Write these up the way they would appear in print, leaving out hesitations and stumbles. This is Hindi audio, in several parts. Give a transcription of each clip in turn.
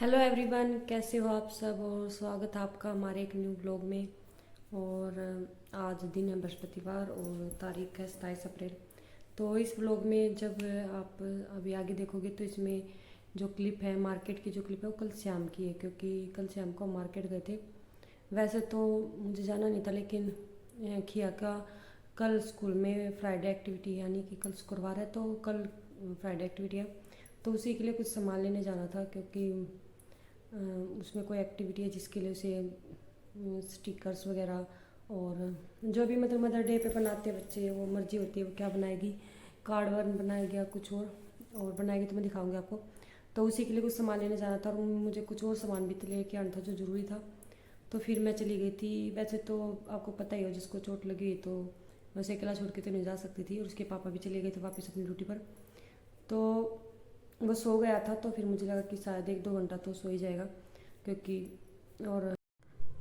हेलो एवरीवन, कैसे हो आप सब। और स्वागत है आपका हमारे एक न्यू ब्लॉग में। और आज दिन है बृहस्पतिवार और तारीख है 27 अप्रैल। तो इस ब्लॉग में जब आप अभी आगे देखोगे तो इसमें जो क्लिप है, मार्केट की जो क्लिप है वो कल शाम की है, क्योंकि कल शाम को हम मार्केट गए थे। वैसे तो मुझे जाना नहीं था, लेकिन खिया का कल स्कूल में फ्राइडे एक्टिविटी है, यानी कि कल शुक्रवार है तो कल फ्राइडे एक्टिविटी है। तो उसी के लिए कुछ सामान लेने जाना था, क्योंकि उसमें कोई एक्टिविटी है जिसके लिए उसे स्टिकर्स वगैरह और जो भी मतलब मदर डे पे बनाते हैं बच्चे, वो मर्जी होती है वो क्या बनाएगी, कार्ड वर्ड बनाएगी या कुछ और बनाएगी तो मैं दिखाऊंगी आपको। तो उसी के लिए कुछ सामान लेने जाना था और मुझे कुछ और सामान भी लेके आना था जो ज़रूरी था। तो फिर मैं चली गई थी। वैसे तो आपको पता ही हो, जिसको चोट लगी हुई तो वैसे अकेला छोड़ के तो नहीं जा सकती थी, और उसके पापा भी चले गए थे वापस अपनी ड्यूटी पर। तो वो सो गया था, तो फिर मुझे लगा कि शायद 1-2 घंटा तो सो ही जाएगा, क्योंकि और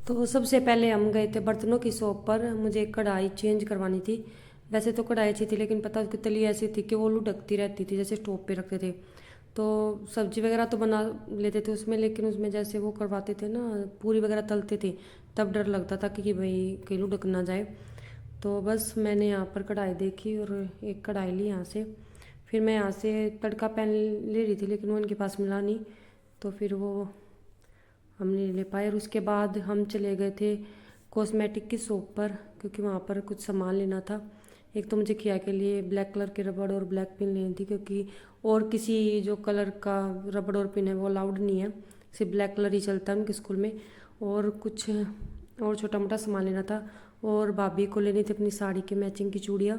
तो सबसे पहले हम गए थे बर्तनों की शॉप पर। मुझे एक कढ़ाई चेंज करवानी थी। वैसे तो कढ़ाई अच्छी थी, लेकिन पता उसकी तली ऐसी थी कि वो लुढ़कती रहती थी, जैसे स्टोव पे रखते थे। तो सब्जी वगैरह तो बना लेते थे उसमें, लेकिन उसमें जैसे वो करवाते थे ना, पूरी वगैरह तलते थे, तब डर लगता था कि भाई कहीं लुढ़क ना जाए। तो बस मैंने यहाँ पर कढ़ाई देखी और एक कढ़ाई ली यहाँ से। फिर मैं यहाँ से तड़का पैन ले रही थी, लेकिन वो उनके पास मिला नहीं, तो फिर वो हम नहीं ले पाए। और उसके बाद हम चले गए थे कॉस्मेटिक की शॉप पर, क्योंकि वहाँ पर कुछ सामान लेना था। एक तो मुझे किया के लिए ब्लैक कलर के रबड़ और ब्लैक पिन लेनी थी, क्योंकि और किसी जो कलर का रबड़ और पिन है वो अलाउड नहीं है, सिर्फ ब्लैक कलर ही चलता है उनके स्कूल में। और कुछ और छोटा मोटा सामान लेना था। और भाभी को लेनी थी अपनी साड़ी के मैचिंग की चूड़ियाँ।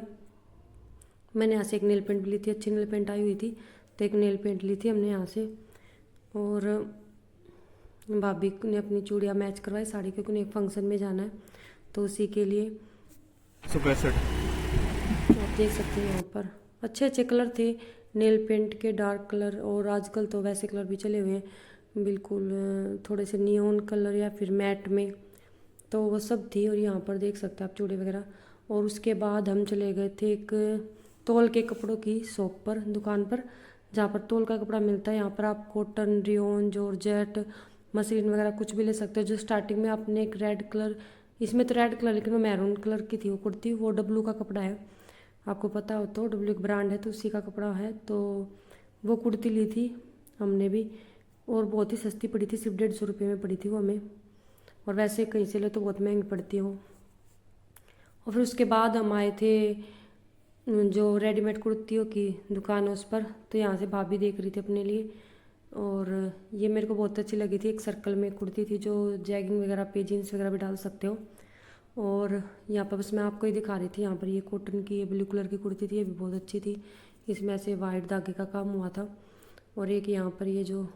मैंने यहाँ से एक नेल पेंट भी ली थी, अच्छी नेल पेंट आई हुई थी, तो एक नेल पेंट ली थी हमने यहाँ से। और भाभी ने अपनी चूड़ियाँ मैच करवाई साड़ी, क्योंकि उन्हें एक फंक्शन में जाना है, तो उसी के लिए। 165। आप देख सकते हैं यहाँ पर अच्छे अच्छे कलर थे नेल पेंट के, डार्क कलर, और आजकल तो वैसे कलर भी चले हुए हैं बिल्कुल, थोड़े से नियॉन कलर या फिर मैट में, तो वो सब थी। और यहाँ पर देख सकते हैं आप चूड़ी वगैरह। और उसके बाद हम चले गए थे एक तौल के कपड़ों की शॉप पर, दुकान पर, जहाँ पर तौल का कपड़ा मिलता है। यहाँ पर आप कॉटन, रियोन, जॉर्जेट, मसलिन वगैरह कुछ भी ले सकते हो। जो स्टार्टिंग में आपने एक रेड कलर, इसमें तो रेड कलर लेकिन वो मैरून कलर की थी वो कुर्ती, वो डब्लू का कपड़ा है, आपको पता हो तो डब्लू एक ब्रांड है, तो उसी का कपड़ा है। तो वो कुर्ती ली थी हमने भी, और बहुत ही सस्ती पड़ी थी, सिर्फ 150 रुपये में पड़ी थी वो हमें। और वैसे कहीं से ले तो बहुत महंगी पड़ती है वो। और फिर उसके बाद हम आए थे जो रेडीमेड कुर्तियों की दुकान है उस पर। तो यहाँ से भाभी देख रही थी अपने लिए, और ये मेरे को बहुत अच्छी लगी थी। एक सर्कल में कुर्ती थी जो जैगिंग वगैरह पे, जीन्स वगैरह भी डाल सकते हो। और यहाँ पर बस मैं आपको ही दिखा रही थी। यहाँ पर ये कॉटन की, ये ब्लू कलर की कुर्ती थी, ये भी बहुत अच्छी थी, इसमें ऐसे वाइट धागे का काम हुआ था। और एक यहाँ पर ये जो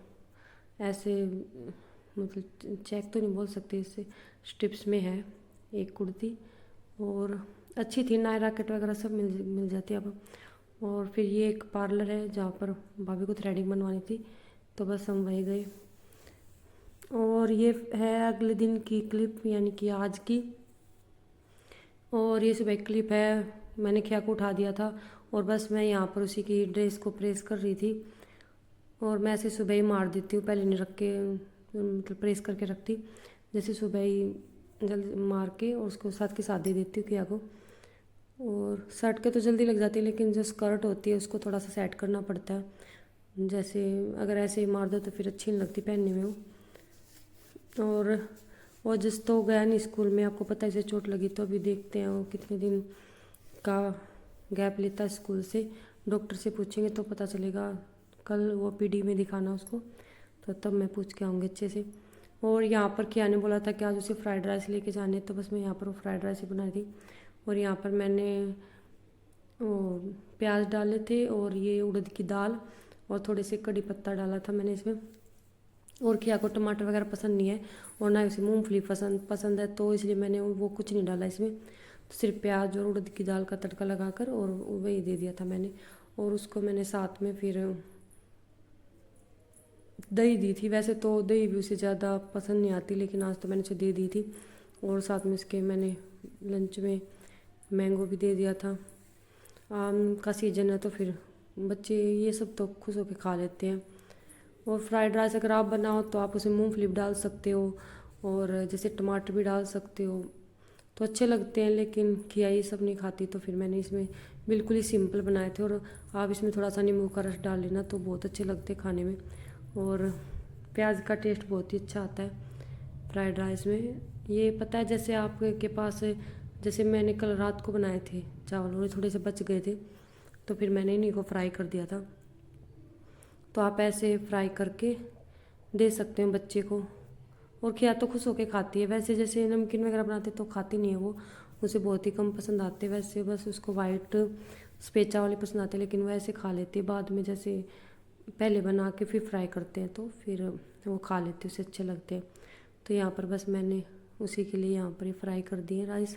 ऐसे मतलब चेक तो नहीं बोल सकते, इससे स्ट्रिप्स में है एक कुर्ती, और अच्छी थी। नायरा कट वगैरह सब मिल मिल जाती है अब। और फिर ये एक पार्लर है जहाँ पर भाभी को थ्रेडिंग बनवानी थी, तो बस हम वहीं गए। और ये है अगले दिन की क्लिप, यानी कि आज की। और ये सुबह क्लिप है, मैंने खिया को उठा दिया था और बस मैं यहाँ पर उसी की ड्रेस को प्रेस कर रही थी। और मैं ऐसे सुबह ही मार देती हूँ, पहले नहीं रख के मतलब प्रेस करके रखती, जैसे सुबह ही जल्दी मार के और उसको साथ के साथ दे देती हूँ खिया को। और शर्ट के तो जल्दी लग जाती है, लेकिन जो स्कर्ट होती है उसको थोड़ा सा सेट करना पड़ता है, जैसे अगर ऐसे ही मार दो तो फिर अच्छी नहीं लगती पहनने में वो। और वो जिस तो गया नहीं स्कूल में, आपको पता है इसे चोट लगी, तो अभी देखते हैं वो कितने दिन का गैप लेता है स्कूल से। डॉक्टर से पूछेंगे तो पता चलेगा, कल वो पीडी में दिखाना उसको, तो तब मैं पूछ के आऊँगी अच्छे से। और यहाँ पर किया ने बोला था कि आज उसे फ्राइड राइस लेके जाने, तो बस मैं यहाँ पर वो फ्राइड राइस ही बना रही। और यहाँ पर मैंने वो प्याज डाले थे और ये उड़द की दाल और थोड़े से कड़ी पत्ता डाला था मैंने इसमें। और खिया को टमाटर वगैरह पसंद नहीं है, और ना उसे मूंगफली पसंद पसंद है, तो इसलिए मैंने वो कुछ नहीं डाला इसमें, तो सिर्फ प्याज और उड़द की दाल का तड़का लगाकर और वही दे दिया था मैंने। और उसको मैंने साथ में फिर दही दी थी। वैसे तो दही भी उसे ज़्यादा पसंद नहीं आती, लेकिन आज तो मैंने उसे दे दी थी। और साथ में इसके मैंने लंच में मैंगो भी दे दिया था। आम का सीज़न है तो फिर बच्चे ये सब तो खुश होकर खा लेते हैं। और फ्राइड राइस अगर आप बनाओ तो आप उसमें मूंगफली भी डाल सकते हो और जैसे टमाटर भी डाल सकते हो, तो अच्छे लगते हैं। लेकिन खिया ये सब नहीं खाती, तो फिर मैंने इसमें बिल्कुल ही सिंपल बनाए थे। और आप इसमें थोड़ा सा नींबू का रस डाल लेना तो बहुत अच्छे लगते हैं खाने में, और प्याज का टेस्ट बहुत ही अच्छा आता है फ्राइड राइस में। ये पता है, जैसे आपके पास, जैसे मैंने कल रात को बनाए थे चावल, और थोड़े से बच गए थे, तो फिर मैंने इन्हीं को फ्राई कर दिया था। तो आप ऐसे फ्राई करके दे सकते हैं बच्चे को, और खिया तो खुश होके खाती है। वैसे जैसे नमकीन वगैरह बनाते तो खाती नहीं है वो, उसे बहुत ही कम पसंद आते। वैसे बस उसको वाइट स्पेचा वाले पसंद आते, लेकिन वो ऐसे खा लेती है। बाद में जैसे पहले बना के फिर फ्राई करते हैं तो फिर वो खा लेती है, उसे अच्छे लगते हैं। तो यहाँ पर बस मैंने उसी के लिए यहाँ पर ही फ्राई कर दिए राइस,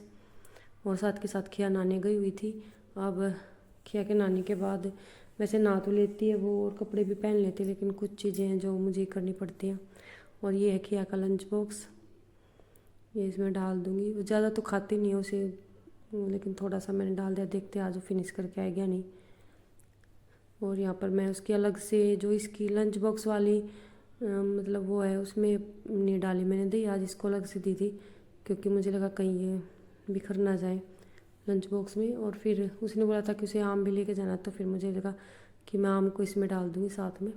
और साथ के साथ खिया नहाने गई हुई थी। अब खिया के नहाने के बाद वैसे नहा तो लेती है वो और कपड़े भी पहन लेती है, लेकिन कुछ चीज़ें हैं जो मुझे करनी पड़ती हैं। और ये है खिया का लंच बॉक्स, ये इसमें डाल दूँगी। वो ज़्यादा तो खाती नहीं है उसे, लेकिन थोड़ा सा मैंने डाल दिया, देखते आज वो फिनिश करके आएगा नहीं। और यहाँ पर मैं उसकी अलग से जो इसकी लंच बॉक्स वाली मतलब वो है, उसमें नहीं डाली मैंने, दी आज इसको अलग से दी थी, क्योंकि मुझे लगा कहीं ये बिखर ना जाए लंच बॉक्स में। और फिर उसने बोला था कि उसे आम भी लेके जाना, तो फिर मुझे लगा कि मैं आम को इसमें डाल दूँगी साथ में।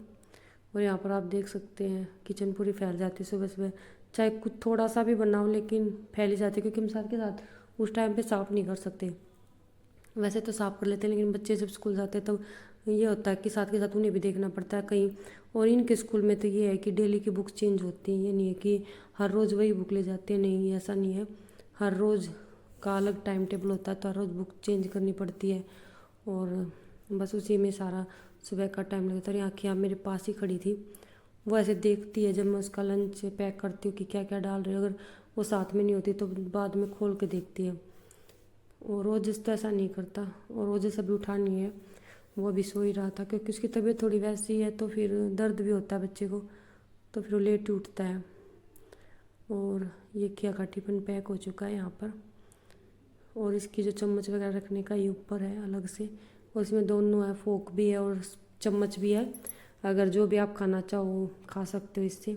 और यहाँ पर आप देख सकते हैं किचन पूरी फैल जाती है सुबह सुबह, चाहे कुछ थोड़ा सा भी बनाओ लेकिन फैल ही जाती है, क्योंकि हम साथ के साथ उस टाइम पे साफ़ नहीं कर सकते। वैसे तो साफ़ कर लेते हैं, लेकिन बच्चे जब स्कूल जाते हैं तब ये होता है कि साथ के साथ उन्हें भी देखना पड़ता है कहीं। और इनके स्कूल में तो ये है कि डेली की बुक्स चेंज होती हैं, ये नहीं है कि हर रोज़ वही बुक ले जाते हैं, नहीं ऐसा नहीं है। हर रोज़ का अलग टाइम टेबल होता है, तो हर रोज़ बुक चेंज करनी पड़ती है, और बस उसी में सारा सुबह का टाइम लगता है। यहाँ खिया मेरे पास ही खड़ी थी, वो ऐसे देखती है जब मैं उसका लंच पैक करती हूँ कि क्या क्या डाल रही हूँ। अगर वो साथ में नहीं होती तो बाद में खोल के देखती है। और रोज़ तो ऐसा नहीं करता, और रोज़ अभी उठा नहीं है, वो अभी सो ही रहा था, क्योंकि उसकी तबीयत थोड़ी वैसी है, तो फिर दर्द भी होता है बच्चे को, तो फिर वो लेट ही उठता है। और ये खिया का टिफ़िन पैक हो चुका है यहाँ पर, और इसकी जो चम्मच वगैरह रखने का ये ऊपर है अलग से, और इसमें दोनों है, फोक भी है और चम्मच भी है, अगर जो भी आप खाना चाहो खा सकते हो इससे।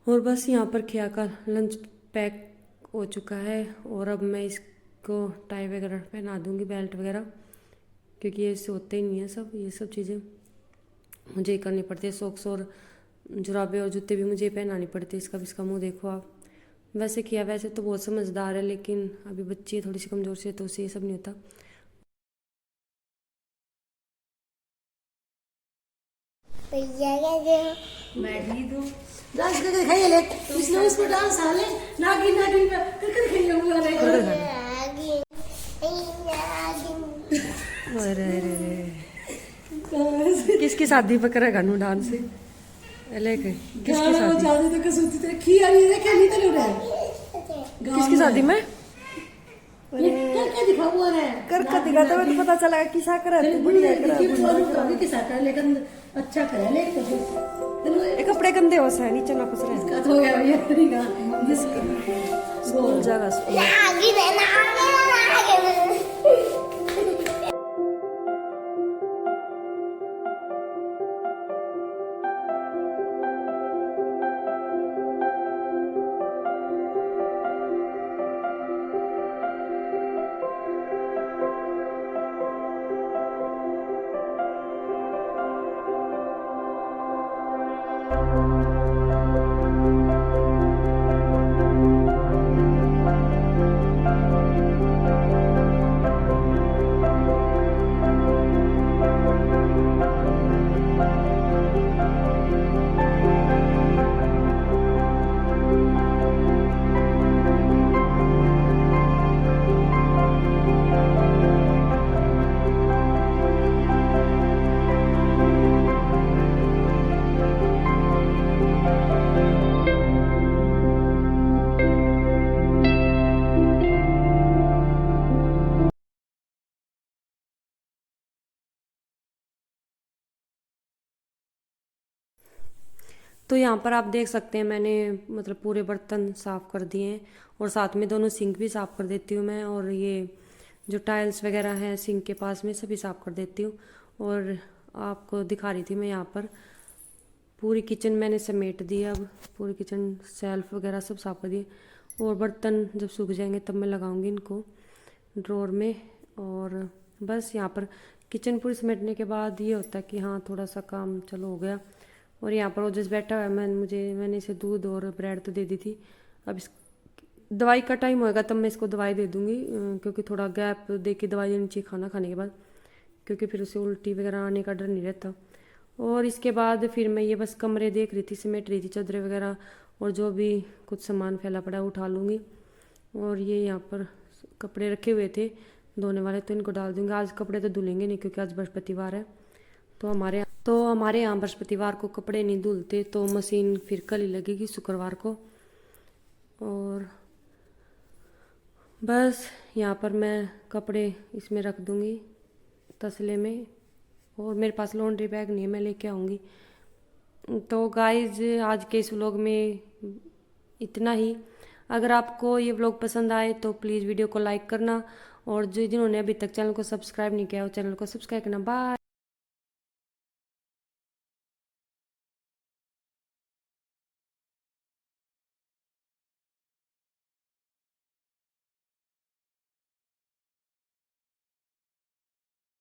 और बस यहाँ पर खिया का लंच पैक हो चुका है, और अब मैं इसको टाई वगैरह पहना दूँगी, बेल्ट वगैरह, क्योंकि ये इससे होते ही नहीं है सब, ये सब चीज़ें मुझे ही करनी पड़ती है। सॉक्स और जुराबे और जूते भी मुझे ही पहनानी पड़ती है। इसका मुँह देखो आप। वैसे किया, वैसे तो बहुत समझदार है, लेकिन अभी बच्ची है थोड़ी सी कमज़ोर से, तो उसे ये सब नहीं होता। भैया क्या मैगी दो डांस करके खाइए ले, इसने उसमें डांस हाले नागिन नागिन करके खाइए वो वाले अरे किसकी शादी पर करेगा नू डांस लेके? किसकी गाना वो शादी? जाने तो कसौती तेरे खी आ रही है, क्या नहीं तेरे उड़े किसकी शादी में? ये क्या दिखा हुआ है करके दिखाता हुआ तो पता चला किसा करा तेरे बढ़िया करा कि किसा कर, लेकिन अच्छा करे लेकिन ये कपड़े गंदे हो से नीचे ना कुछ रहे, का हो गया भैया तरीका स्कूल जाएगा स्कूल। आगे देना आगे तो यहाँ पर आप देख सकते हैं मैंने मतलब पूरे बर्तन साफ़ कर दिए हैं, और साथ में दोनों सिंक भी साफ़ कर देती हूँ मैं, और ये जो टाइल्स वगैरह हैं सिंक के पास में सभी साफ़ कर देती हूँ। और आपको दिखा रही थी मैं यहाँ पर पूरी किचन मैंने समेट दी। अब पूरी किचन शेल्फ वगैरह सब साफ कर दिए, और बर्तन जब सूख जाएंगे तब मैं लगाऊंगी इनको ड्रॉर में। और बस यहाँ पर किचन पूरी समेटने के बाद ये होता है कि हाँ थोड़ा सा काम चलो हो गया। और यहाँ पर ओजस बैठा हुआ है, मैंने इसे दूध और ब्रेड तो दे दी थी। अब इस दवाई का टाइम होएगा तब मैं इसको दवाई दे दूँगी, क्योंकि थोड़ा गैप दे के दवाई देनी चाहिए खाना खाने के बाद, क्योंकि फिर उसे उल्टी वगैरह आने का डर नहीं रहता। और इसके बाद फिर मैं ये बस कमरे देख रही थी, समेट रही थी, चादरें वगैरह और जो भी कुछ सामान फैला पड़ा उठा लूँगी। और ये यहाँ पर कपड़े रखे हुए थे धोने वाले, तो इनको डाल दूँगी। आज कपड़े तो धुलेंगे नहीं क्योंकि आज बृहस्पतिवार है, तो हमारे यहाँ बृहस्पतिवार को कपड़े नहीं धुलते, तो मशीन फिर कल ही लगेगी शुक्रवार को। और बस यहाँ पर मैं कपड़े इसमें रख दूँगी तसले में, और मेरे पास लॉन्ड्री बैग नहीं है, मैं लेके आऊँगी। तो गाइज आज के इस व्लॉग में इतना ही। अगर आपको ये व्लॉग पसंद आए तो प्लीज़ वीडियो को लाइक करना, और जिन्होंने अभी तक चैनल को सब्सक्राइब नहीं किया वो चैनल को सब्सक्राइब करना। बाय।